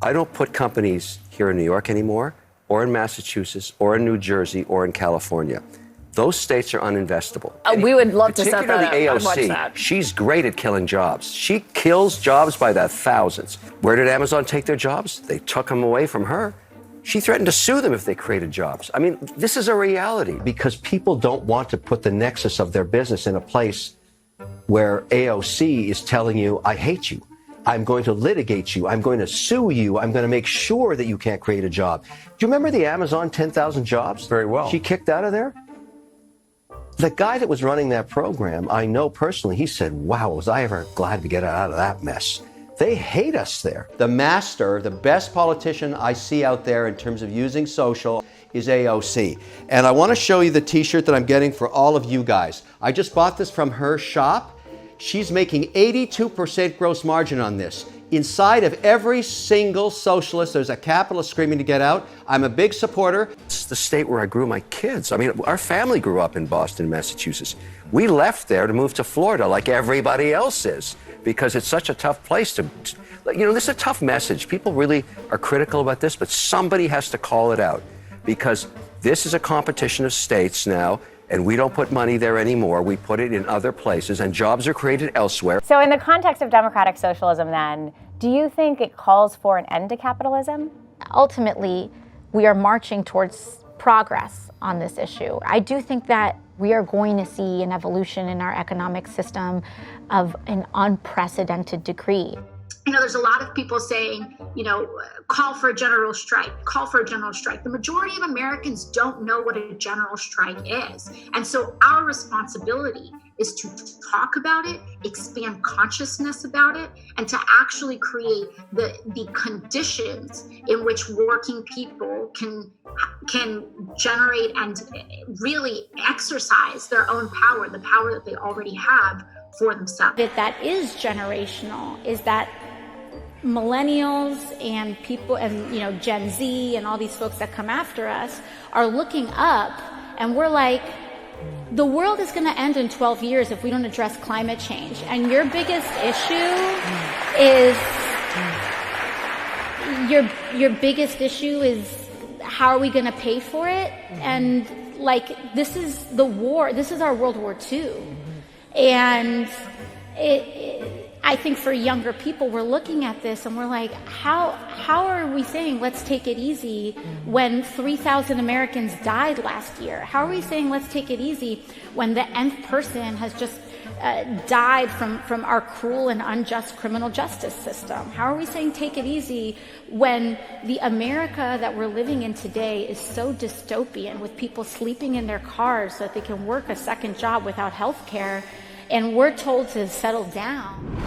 I don't put companies here in New York anymore, or in Massachusetts, or in New Jersey, or in California. Those states are uninvestable. We would love to set that up. Particularly I'd watch AOC, that. she's great at killing jobs. She kills jobs by the thousands. Where did Amazon take their jobs? They took them away from her. She threatened to sue them if they created jobs. I mean, this is a reality because people don't want to put the nexus of their business in a place where AOC is telling you, I hate you. I'm going to litigate you. I'm going to sue you. I'm going to make sure that you can't create a job. Do you remember the Amazon 10,000 jobs? Very well. She kicked out of there? The guy that was running that program, I know personally, he said, wow, was I ever glad to get out of that mess. They hate us there. The master, the best politician I see out there in terms of using social is AOC. And I want to show you the t-shirt that I'm getting for all of you guys. I just bought this from her shop. She's making 82% gross margin on this. Inside of every single socialist, there's a capitalist screaming to get out. I'm a big supporter. It's the state where I grew my kids. I mean, our family grew up in Boston, Massachusetts. We left there to move to Florida like everybody else is because it's such a tough place to, this is a tough message. People really are critical about this, but somebody has to call it out because this is a competition of states now. And we don't put money there anymore. We put it in other places, and jobs are created elsewhere. So in the context of democratic socialism then, do you think it calls for an end to capitalism? Ultimately, we are marching towards progress on this issue. I do think that we are going to see an evolution in our economic system of an unprecedented degree. There's a lot of people saying, call for a general strike, call for a general strike. The majority of Americans don't know what a general strike is. And so our responsibility is to talk about it, expand consciousness about it, and to actually create the conditions in which working people can generate and really exercise their own power, the power that they already have for themselves. That is generational, is that millennials and people and Gen Z and all these folks that come after us are looking up and we're like, the world is going to end in 12 years if we don't address climate change. And your biggest issue is how are we going to pay for it? And this is the war. This is our World War II. And I think for younger people, we're looking at this and we're like, how are we saying let's take it easy when 3,000 Americans died last year? How are we saying let's take it easy when the nth person has just died from our cruel and unjust criminal justice system? How are we saying take it easy when the America that we're living in today is so dystopian, with people sleeping in their cars so that they can work a second job without health care, and we're told to settle down?